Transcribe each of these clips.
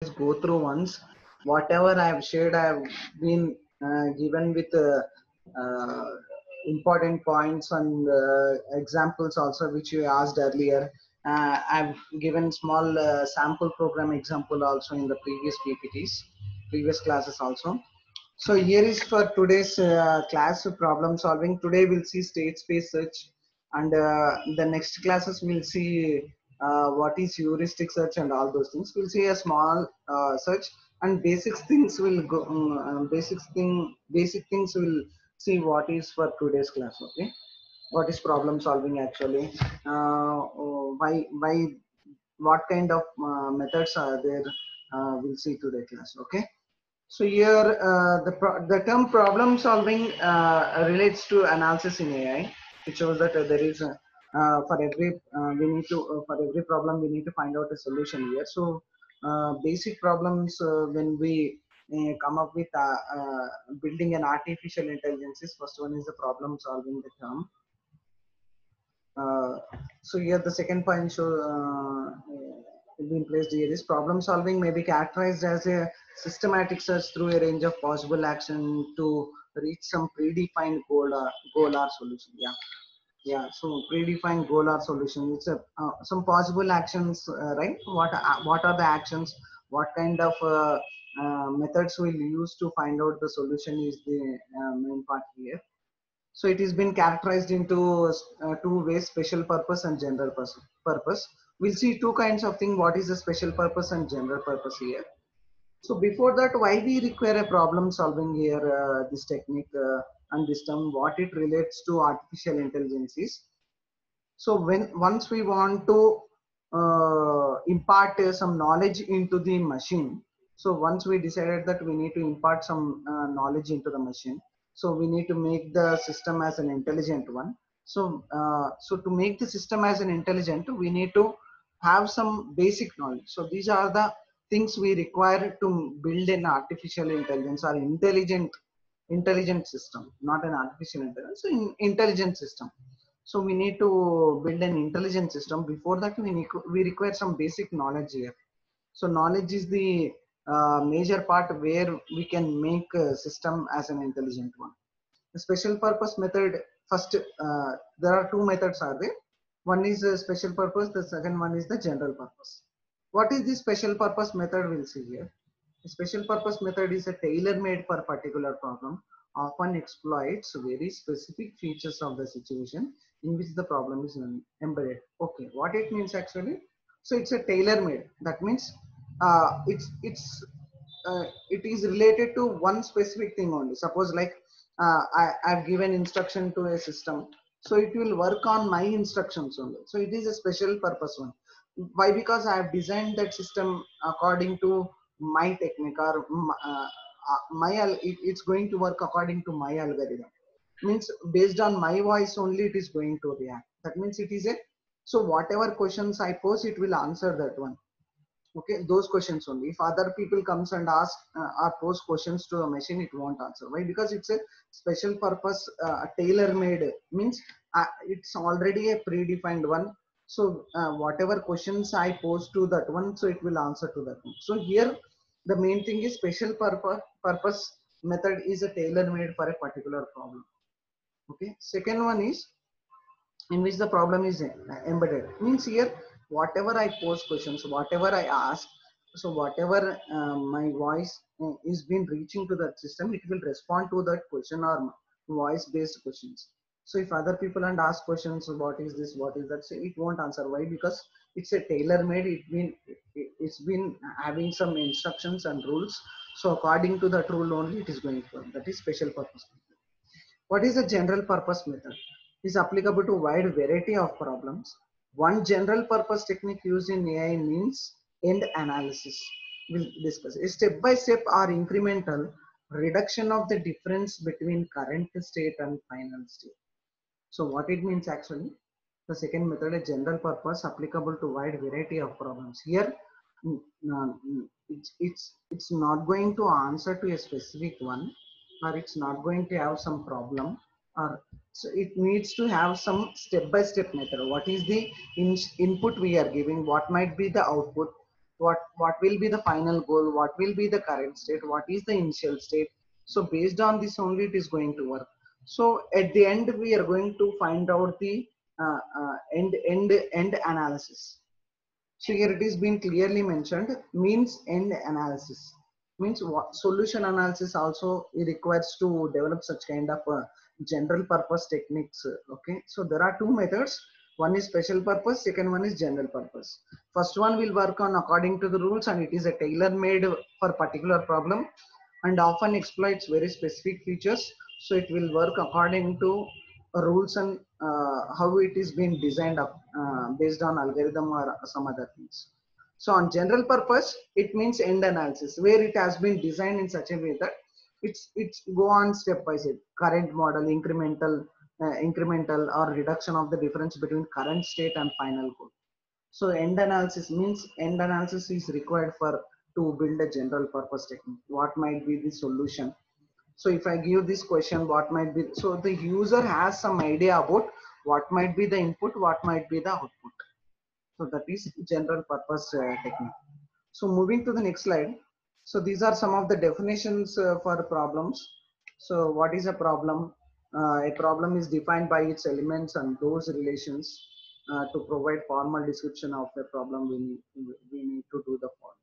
just go through once. Whatever I have shared, I have been given with uh, important points and examples also, which you asked earlier. I've given small sample program example also in the previous PPTs, previous classes also. So here is for today's class problem solving. Today we'll see state space search, and the next classes we'll see what is heuristic search and all those things. We'll see a small search, and basic things will go. Basic things will see what is for today's class. Okay, what is problem solving actually? Why? What kind of methods are there? We'll see today class. Okay. So here the term problem solving relates to analysis in AI. It shows that there is for every we need to for every problem we need to find out a solution here. So basic problems when we come up with building an artificial intelligence, first one is the problem solving the term. Uh, so here the second point show being placed here is problem solving may be characterized as a systematic search through a range of possible action to reach some predefined goal or solution. Yeah. So predefined goal or solution. It's a some possible actions, right? What are the actions? What kind of methods we'll use to find out the solution is the main part here. So it has been characterized into two ways: special purpose and general purpose. We'll see two kinds of thing. What is the special purpose and general purpose here? So before that, why we require a problem solving here? This technique and this term, what it relates to artificial intelligence is. So when once we want to impart some knowledge into the machine, so once we decided that we need to impart some knowledge into the machine, so we need to make the system as an intelligent one. So so to make the system as an intelligent, we need to have some basic knowledge. So these are the things we require to build an artificial intelligence or intelligent system, not an artificial intelligence, so intelligent system. So we need to build an intelligent system. Before that, we require some basic knowledge here. So knowledge is the major part where we can make a system as an intelligent one. The special purpose method, first, there are two methods are there. One is a special purpose, the second one is the general purpose. What is the special purpose method? We'll see here. The special purpose method is a tailor-made for particular problem, often exploits very specific features of the situation in which the problem is embedded. Okay, what it means actually? So it's a tailor-made. That means it is related to one specific thing only. Suppose like I've given instruction to a system, so it will work on my instructions only. So it is a special purpose one. Why? Because I have designed that system according to my technique or it's going to work according to my algorithm. Means based on my voice only it is going to react. That means it is a, so whatever questions I pose, it will answer that one. Okay, those questions only. If other people comes and ask or pose questions to a machine, it won't answer. Why? Because it's a special purpose, tailor made. Means it's already a predefined one. So whatever questions I pose to that one, so it will answer to that one. So here the main thing is special purpose method is a tailor made for a particular problem. Okay, second one is in which the problem is embedded. Means here whatever I pose questions, whatever I ask, so whatever my voice is been reaching to that system, it will respond to that question or voice based questions. So if other people and ask questions, what is this, what is that, so it won't answer. Why? Because it's a tailor made. It's been having some instructions and rules, so according to that rule only it is going to. That is special purpose. What is a general purpose method? It is applicable to a wide variety of problems. One general purpose technique used in AI means end analysis. We'll discuss. A step by step or incremental reduction of the difference between current state and final state. So what it means actually, the second method, a general purpose applicable to wide variety of problems. Here, it's not going to answer to a specific one, or it's not going to have some problem, or so it needs to have some step by step method. What is the input we are giving? What might be the output? what will be the final goal, what will be the current state, what is the initial state. So based on this only it is going to work. So at the end we are going to find out the end analysis. So here it is been clearly mentioned, means end analysis. Means what solution analysis also it requires to develop such kind of general purpose techniques. Okay, so there are two methods. One is special purpose, second one is general purpose. First one will work on according to the rules and it is a tailor made for particular problem and often exploits very specific features. So it will work according to rules and how it is being designed up based on algorithm or some other things. So on general purpose, it means end analysis, where it has been designed in such a way that it's go on step by step. Current model, incremental or reduction of the difference between current state and final goal. So end analysis means end analysis is required for to build a general purpose technique. What might be the solution? So if I give this question, what might be, so the user has some idea about what might be the input, what might be the output. So that is general purpose technique. So moving to the next slide. So these are some of the definitions for problems. So what is a problem? A problem is defined by its elements and those relations. To provide formal description of a problem, we need to do the following.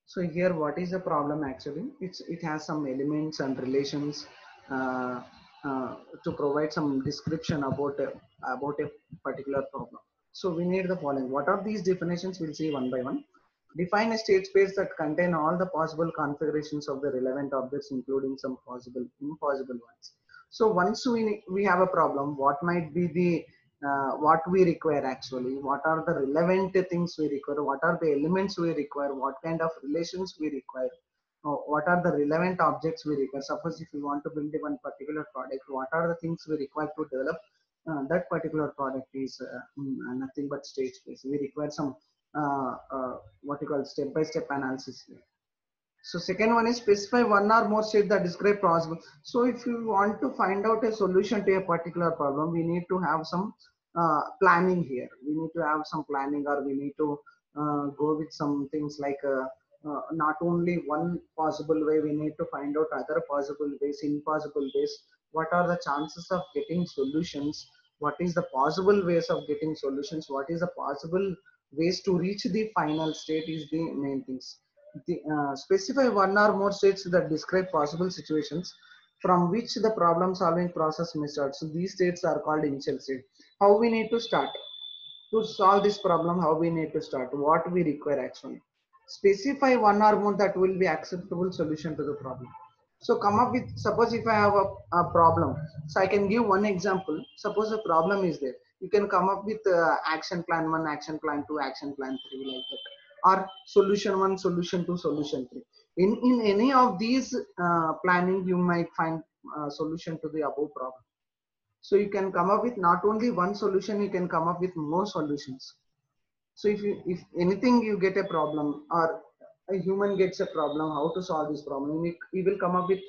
So here, what is the problem actually? It has some elements and relations uh, to provide some description about a particular problem. So we need the following. What are these definitions? We'll see one by one. Define a state space that contain all the possible configurations of the relevant objects, including some possible impossible ones. So once we have a problem, what might be the what we require actually, what are the relevant things we require, what are the elements we require, what kind of relations we require, what are the relevant objects we require. Suppose if we want to build one particular product, what are the things we require to develop that particular product is nothing but state space. We require some what you call step-by-step analysis here. So second one is specify one or more states that describe possible. So if you want to find out a solution to a particular problem, we need to have some planning here. We need to have some planning, or we need to go with some things like not only one possible way, we need to find out other possible ways, impossible ways. What are the chances of getting solutions? What is the possible ways of getting solutions? What is the possible ways to reach the final state is the main things. Specify one or more states that describe possible situations from which the problem solving process may start. So these states are called initial state. How we need to start to solve this problem, how we need to start, what we require actually. Specify one or more that will be acceptable solution to the problem. So come up with, suppose if I have a problem, so I can give one example. Suppose a problem is there, you can come up with action plan 1, action plan 2, action plan 3, like that, or solution 1, solution 2, solution 3. In any of these planning, you might find solution to the above problem. So you can come up with not only one solution, you can come up with more solutions. So if anything you get a problem, or a human gets a problem, how to solve this problem, we will come up with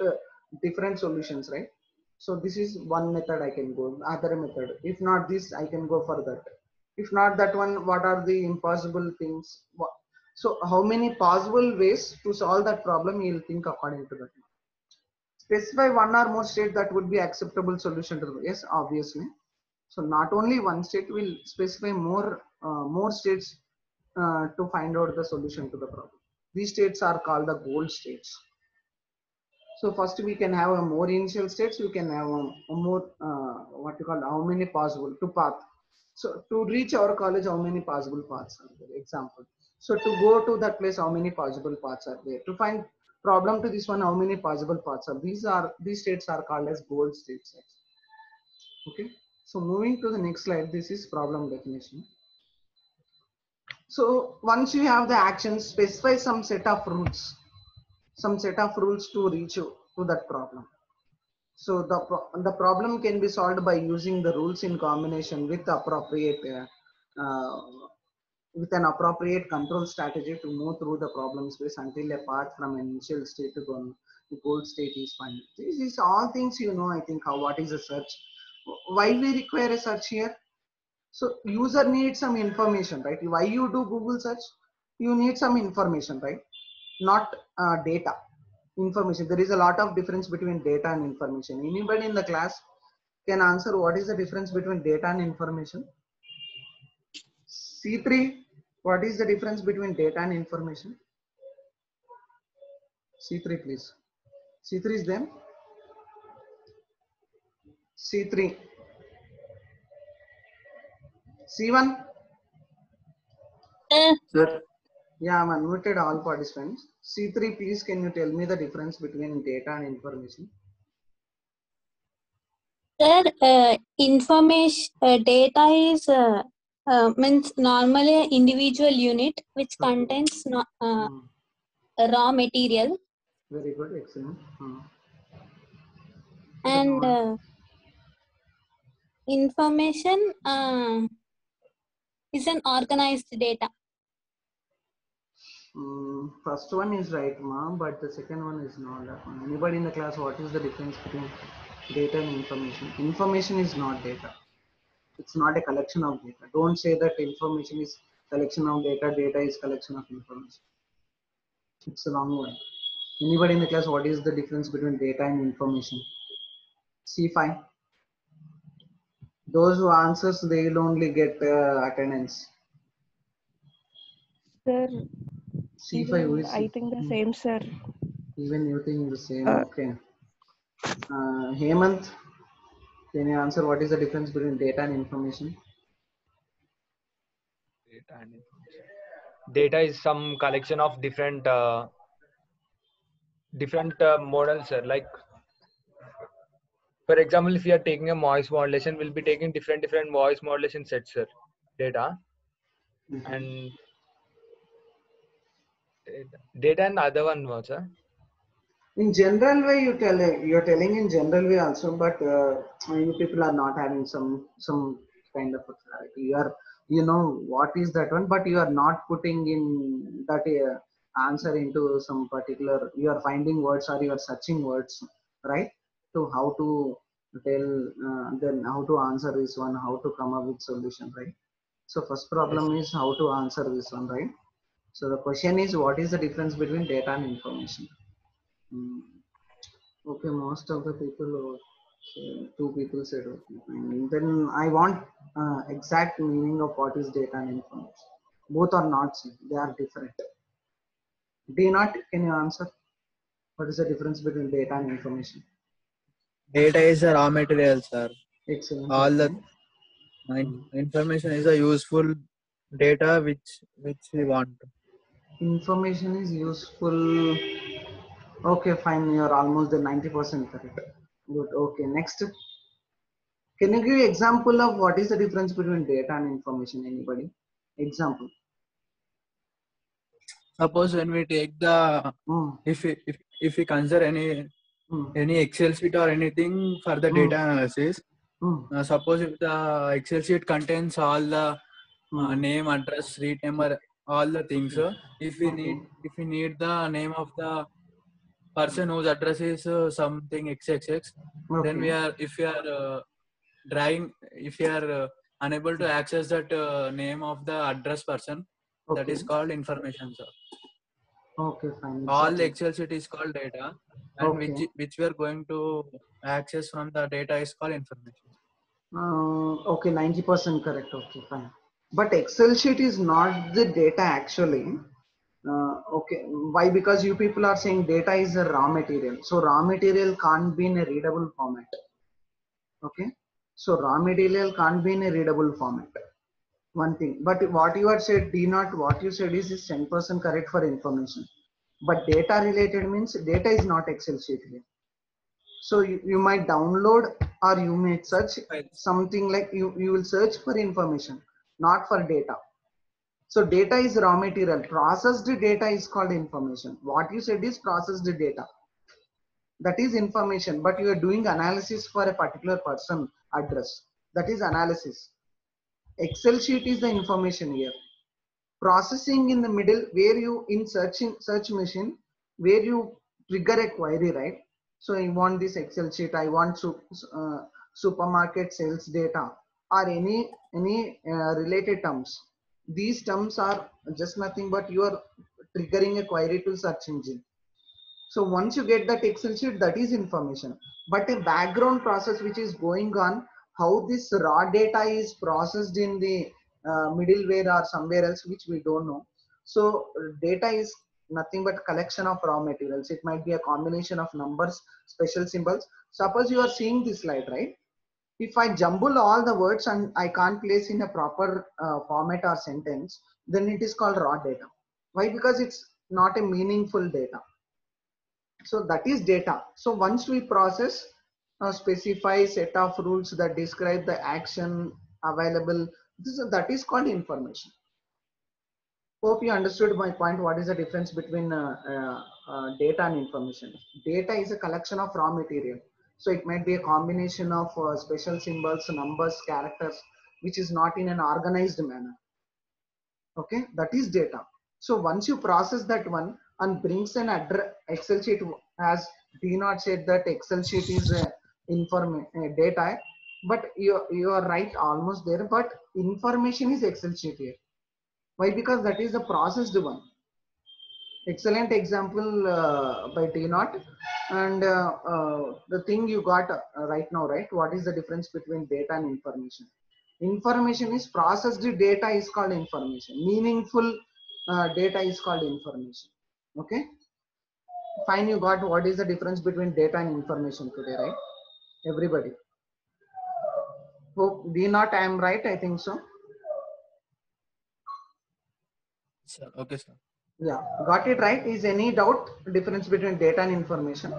different solutions, right? So this is one method I can go, other method. If not this, I can go for that. If not that one, what are the impossible things? So how many possible ways to solve that problem, you'll think according to that. Specify one or more state that would be acceptable solution to the, yes, obviously. So not only one state, will specify more states to find out the solution to the problem. These states are called the goal states. So first we can have a more initial states. We can have a more what you call how many possible to path. So to reach our college, how many possible paths are there? Example. So to go to that place, how many possible paths are there? To find problem to this one, how many possible paths are? These states are called as goal states. Okay. So moving to the next slide, this is problem definition. So once you have the actions, specify some set of rules to reach to that problem. So the problem can be solved by using the rules in combination with uh, an appropriate control strategy to move through the problem space until a path from an initial state to the goal state is found. These is all things you know. I think what is a search? Why we require a search here? So user needs some information, right? Why you do Google search? you need some information, right? Not data. Information. There is a lot of difference between data and information. Anybody in the class can answer what is the difference between data and information? C3, what is the difference between data and information? C3, please. C3 is them. C3. C1. Sir, Yeah, I'm unmuted all participants. C3, please, can you tell me the difference between data and information? Sir, information data is means normally individual unit which Okay. contains raw material, Very good, excellent. and information is an organized data. First one is right, ma'am, but the second one is not that one. Anybody in the class, what is the difference between data and information? Information is not data. It's not a collection of data. Don't say that information is collection of data, data is collection of information. It's a long one. Anybody in the class, what is the difference between data and information? C5. Those who answers, they will only get attendance. Sir, C5, who is I think the same, sir. Even you think the same, okay. Hemant, can you answer what is the difference between data and information? Data and information. Data is some collection of different models, sir. Like, for example, if you are taking a voice modulation, we'll be taking different voice modulation sets, sir. Data and data and other one was, sir. In general way, you're telling in general way also, but you people are not having some kind of a clarity. You know what is that one, but you are not putting in that answer into some particular. You are finding words or you are searching words, right? To how to tell, then how to answer this one, how to come up with solution, right? So first problem Yes. is how to answer this one, right? So the question is, what is the difference between data and information? Okay, most of the people, two people said okay. Then I want exact meaning of what is data and information. Both are not same; they are different. Do not? Can you answer? What is the difference between data and information? data is a raw material, sir. Excellent. All Okay. the information is a useful data which we want. Information is useful. Okay, fine. You are almost the 90% correct. Good. Okay. Next. Can you give example of what is the difference between data and information? Anybody? Example. Suppose when we take the Mm, if we consider mm, any Excel sheet or anything for the data analysis, mm, suppose if the Excel sheet contains all the mm. name, address, street number, all the things. If we Okay. need the name of the person whose address is something XXX, then Okay. if we are if we are unable to access that name of the address person, that Okay. is called information, sir. Okay, fine. All the Exactly. Excel sheet is called data, and Okay. which we are going to access from the data is called information. Okay, 90% correct. Okay, fine. But Excel sheet is not the data actually. Okay, why? Because you people are saying data is a raw material. So raw material can't be in a readable format. Okay. So raw material can't be in a readable format. One thing. But what you are said, D not what you said is 10% correct for information. But data related means data is not Excel sheet here. So you might download or you may search Files. something like you will search for information, not for data. So data is raw material. Processed data is called information. What you said is processed data. That is information, but you are doing analysis for a particular person address. That is analysis. Excel sheet is the information here. Processing in the middle where you in search machine where you trigger a query, right? So I want this Excel sheet, I want supermarket sales data or any related terms. These terms are just nothing but you are triggering a query to search engine. So once you get that Excel sheet, that is information. But a background process which is going on, how this raw data is processed in the middleware or somewhere else, which we don't know. So data is nothing but collection of raw materials. It might be a combination of numbers, special symbols. Suppose you are seeing this slide, right? If I jumble all the words and I can't place in a proper format or sentence, then it is called raw data. Why? Because it's not a meaningful data. So that is data. So once we process, specify set of rules that describe the action available, that is called information. Hope you understood my point. What is the difference between data and information? Data is a collection of raw material. So it might be a combination of special symbols, numbers, characters, which is not in an organized manner. Okay, that is data. So once you process that one and brings an Excel sheet, as D not said that Excel sheet is data, but you are right, almost there, but information is Excel sheet here. Why? Because that is the processed one. Excellent example by T naught. And the thing you got right now, right? What is the difference between data and information? Information is processed data is called information. Meaningful data is called information. Okay. Fine. You got what is the difference between data and information today, right? Everybody. Hope D naught I am right. I think so. Sir, okay, sir. Yeah, got it right. Is any doubt difference between data and information?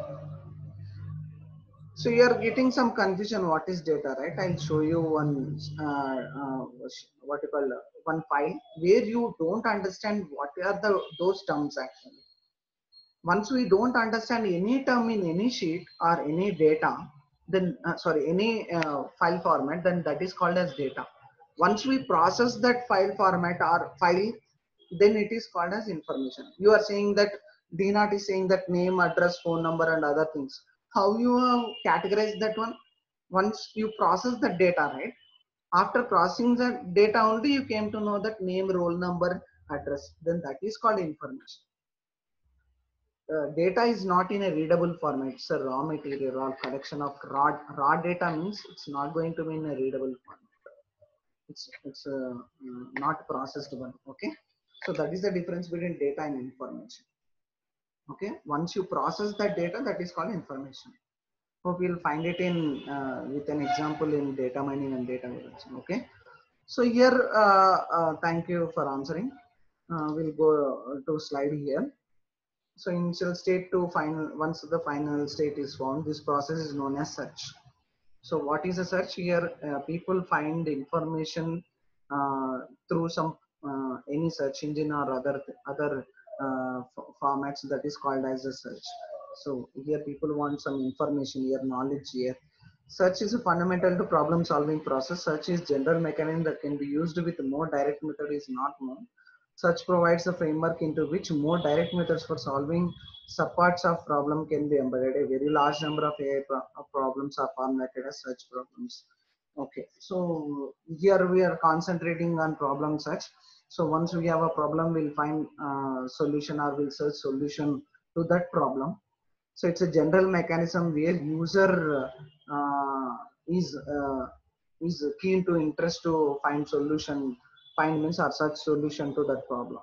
So you are getting some confusion. What is data, right? I'll show you one what you call one file where you don't understand what are those terms actually. Once we don't understand any term in any sheet or any data, then sorry, any file format, then that is called as data. Once we process that file format or file, then it is called as information. You are saying that DNAT is saying that name, address, phone number, and other things. How you categorize that one? Once you process the data, right? After processing the data only, you came to know that name, roll number, address. Then that is called information. Data is not in a readable format. It's a raw material or collection of raw data means it's not going to be in a readable format. It's not processed one. Okay, so that is the difference between data and information. Okay, once you process that data, that is called information. Hope you'll find it in with an example in data mining and data collection. Okay, so here thank you for answering. We'll go to slide here. So initial state to final, once the final state is found, this process is known as search. So what is a search? Here people find information through some any search engine or other formats, that is called as a search. So here people want some information here, knowledge here. Search is a fundamental to problem solving process. Search is general mechanism that can be used with more direct method is not known. Search provides a framework into which more direct methods for solving subparts of problem can be embedded. A very large number of AI problems are formulated as search problems. Okay, so here we are concentrating on problem search. So once we have a problem, we'll find solution or we'll search solution to that problem. So it's a general mechanism where user is keen to interest to find solution, find means or search solution to that problem.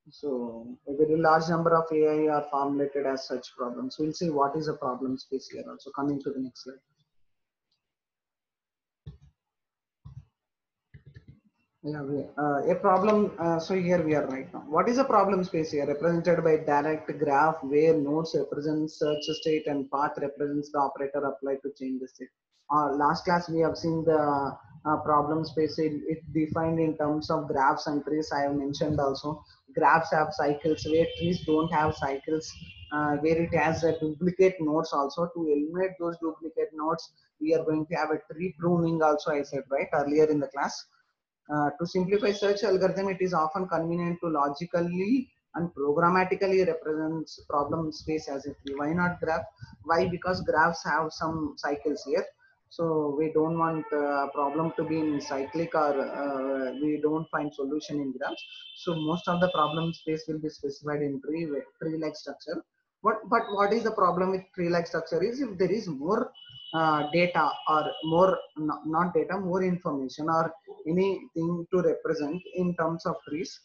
So a very large number of AI are formulated as such problems. We'll see what is a problem space here also. Coming to the next slide. Yeah, a problem. So here we are right now. What is a problem space here? Represented by direct graph where nodes represent search state and path represents the operator applied to change the state. Last class we have seen the problem space. It defined in terms of graphs and trees. I have mentioned also graphs have cycles where trees don't have cycles. Where it has a duplicate nodes also. To eliminate those duplicate nodes, we are going to have a tree pruning also. I said right earlier in the class. To simplify search algorithm, it is often convenient to logically and programmatically represents problem space as a tree. Why not graph? Why? Because graphs have some cycles here. So we don't want a problem to be in cyclic, or we don't find solution in graphs. So most of the problem space will be specified in tree-like structure. But what is the problem with tree-like structure is if there is more data or more, not data, more information or anything to represent in terms of trees,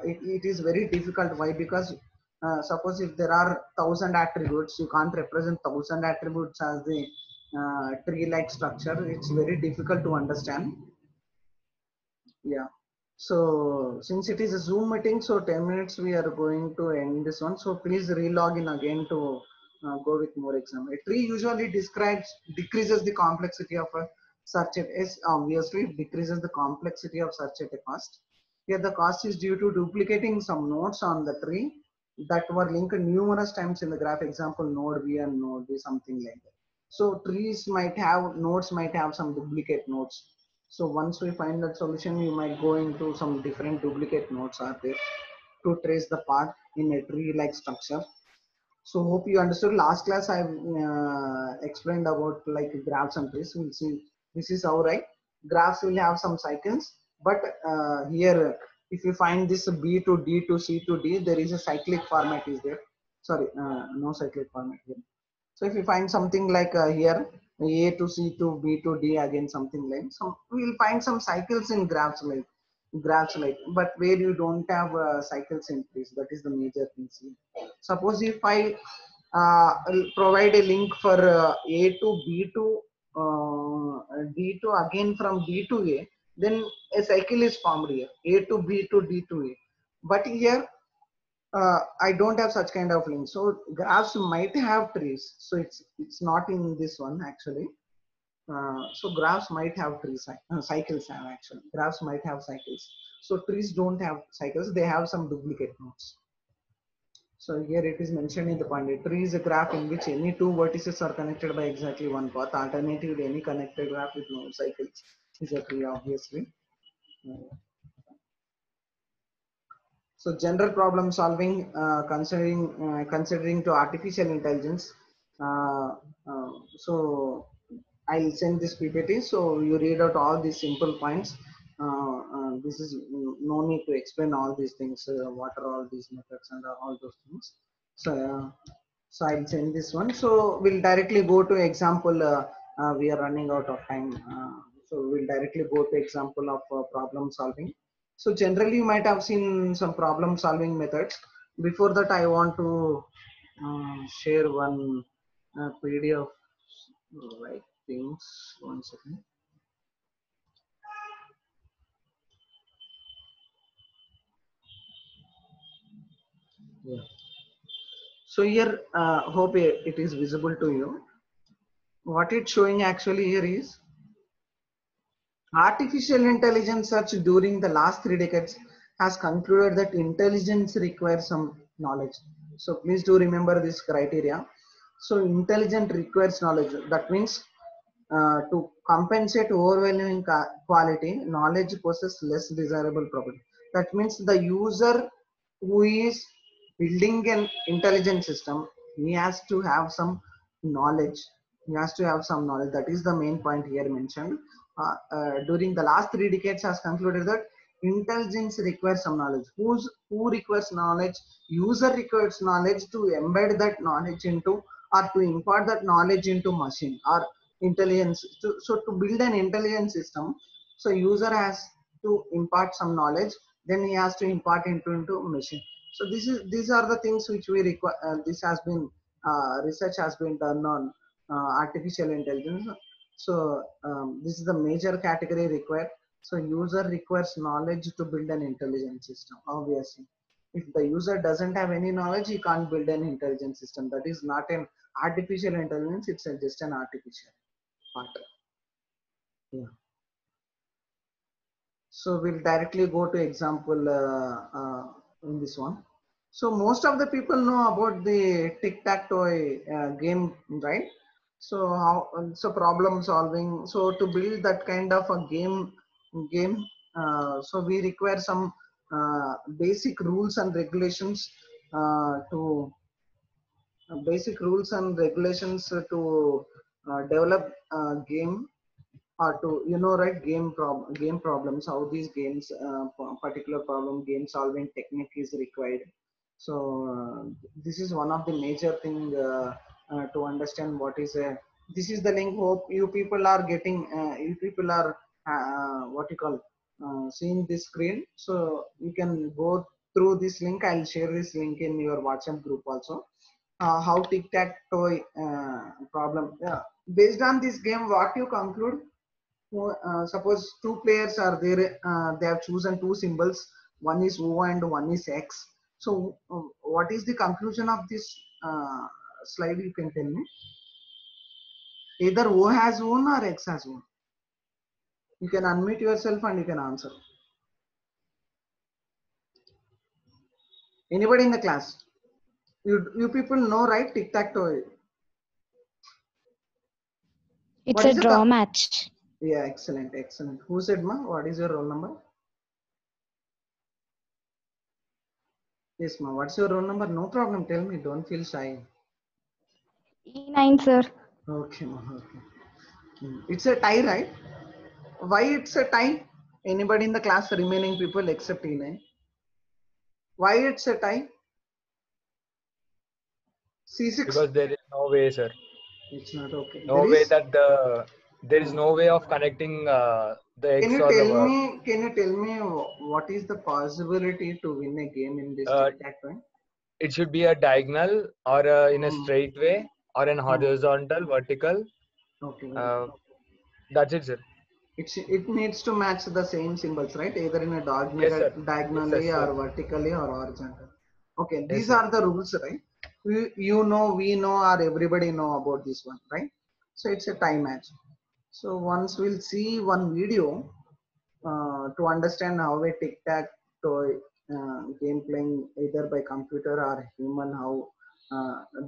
it is very difficult. Why? Because suppose if there are 1,000 attributes, you can't represent 1,000 attributes as the tree-like structure. It's very difficult to understand. Yeah. So since it is a Zoom meeting, so 10 minutes we are going to end this one. So please re-log in again to go with more example. A tree usually decreases the complexity of a search at S. Obviously, it decreases the complexity of search at a cost. Here the cost is due to duplicating some nodes on the tree that were linked numerous times in the graph. Example, node V and node V, something like that. So nodes might have some duplicate nodes. So once we find that solution, you might go into some different duplicate nodes are there to trace the path in a tree-like structure. So hope you understood. Last class I explained about like graphs and trees. We'll see this is how, right? Graphs will have some cycles, but here if you find this B to D to C to D, there is a cyclic format is there. Sorry, no cyclic format here. So if you find something like here A to C to B to D, again something like, so we will find some cycles in graphs like, but where you don't have cycles in trees. That is the major thing. Suppose if I provide a link for A to B to D to, again from D to A, then a cycle is formed here, A to B to D to A. But here I don't have such kind of links. So graphs might have trees. So it's not in this one actually. So graphs might have cycles have actually. Graphs might have cycles. So trees don't have cycles. They have some duplicate nodes. So here it is mentioned in the point. A tree is a graph in which any two vertices are connected by exactly one path. Alternatively, any connected graph with no cycles is a tree, obviously. So general problem solving, considering to artificial intelligence. Uh, so I'll send this PPT. So you read out all these simple points. This is no need to explain all these things. What are all these methods and all those things. So I'll send this one. So we'll directly go to example. We are running out of time. So we'll directly go to example of problem solving. So generally you might have seen some problem solving methods. Before that, I want to share one PDF like things. One second. Yeah. So here, hope it is visible to you. What it's showing actually here is artificial intelligence search during the last 3 decades has concluded that intelligence requires some knowledge. So please do remember this criteria. So intelligence requires knowledge. That means to compensate overwhelming quality, knowledge possesses less desirable property. That means the user who is building an intelligent system, he has to have some knowledge. He has to have some knowledge. That is the main point here mentioned. During the last 3 decades has concluded that intelligence requires some knowledge. Who requires knowledge? User requires knowledge to embed that knowledge into, or to impart that knowledge into machine or intelligence. So to build an intelligent system, so user has to impart some knowledge, then he has to impart into machine. So these are the things which we require. This has been research has been done on artificial intelligence. So this is the major category required. So user requires knowledge to build an intelligent system. Obviously, if the user doesn't have any knowledge, he can't build an intelligent system. That is not an artificial intelligence. It's just an artificial part. Yeah. So we'll directly go to example in this one. So most of the people know about the tic-tac-toe game, right? So so problem solving. So to build that kind of a game, so we require some basic rules and regulations to develop game or to right, game problems, how these games particular problem game solving technique is required. So this is one of the major thing to understand what is a this is the link. Hope you people are getting you people are what you call seeing this screen, so you can go through this link. I'll share this link in your WhatsApp group also. How tic-tac-toe problem, yeah, based on this game, what you conclude. Suppose two players are there, they have chosen two symbols, one is O and one is X. So what is the conclusion of this slide, you can tell me? Either O has one or X has one. You can unmute yourself and you can answer. Anybody in the class? You people know, right, tic-tac-toe? It's What a is the draw match. Yeah, excellent, excellent. Who said, ma? What is your roll number? Yes, ma. What's your roll number? No problem. Tell me. Don't feel shy. E9, sir. Okay, ma. Okay. It's a tie, right? Why it's a tie? Anybody in the class, remaining people except Ine? Why it's a tie? C6. Because there is no way, sir. It's not okay. No There way is. that there is no way of connecting the Can X you or the tell Y. me? Can you tell me what is the possibility to win a game in this Uh, tic-tac-toe? It should be a diagonal or in a straight way or an horizontal, vertical. Okay. That's it, sir. It needs to match the same symbols, right? Either in a Yes, sir. diagonally Yes, or sir. vertically or horizontal. Okay, Yes, these sir. are the rules, right? You know, we know, or everybody know about this one, right? So it's a tie match. So once we'll see one video to understand how a tic-tac-toe game playing either by computer or human, how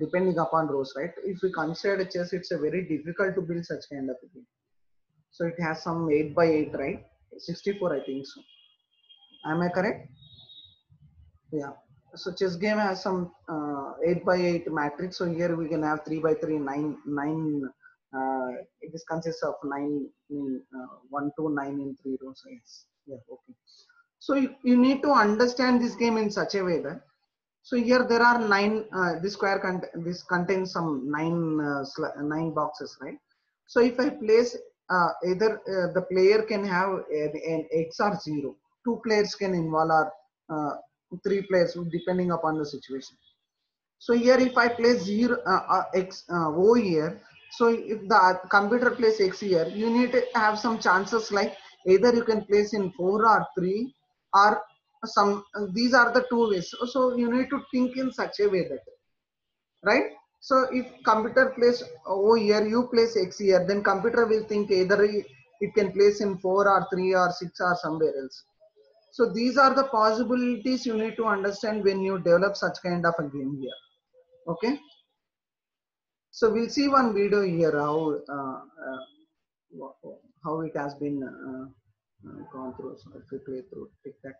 depending upon rows, right? If we consider chess, it's a very difficult to build such kind of a game. So it has some 8 by 8, right? 64, I think so. Am I correct? Yeah. So chess game has some 8 by 8 matrix. So here we can have 3 by 3, 9. It is consists of 9 in 1 to 9 in 3 rows. Yes. Yeah. Okay. So you need to understand this game in such a way that. So here there are 9. This square this contains some 9 boxes, right? So if I place either the player can have an X or 0. Two players can involve or three players depending upon the situation. So here if I place 0 X O here, so if the computer plays X here, you need to have some chances like either you can place in 4 or 3 or some these are the two ways. So you need to think in such a way that, right? So if computer plays O here, you place X here, then computer will think either it can place in 4 or 3 or 6 or somewhere else. So these are the possibilities you need to understand when you develop such kind of a game here. Okay. So we'll see one video here how it has been gone through. So if we play through tic-tac.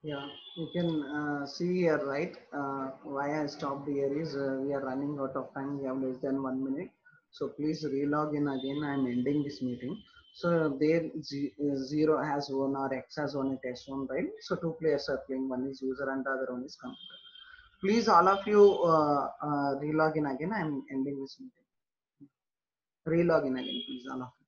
Yeah, you can see here, right? Why I stopped here is we are running out of time. We have less than 1 minute. So please relog in again. I'm ending this meeting. So there 0 has won or X has won a test one, right? So two players are playing. One is user and the other one is computer. Please all of you relog in again. I'm ending this meeting. Relog in again, please all of you.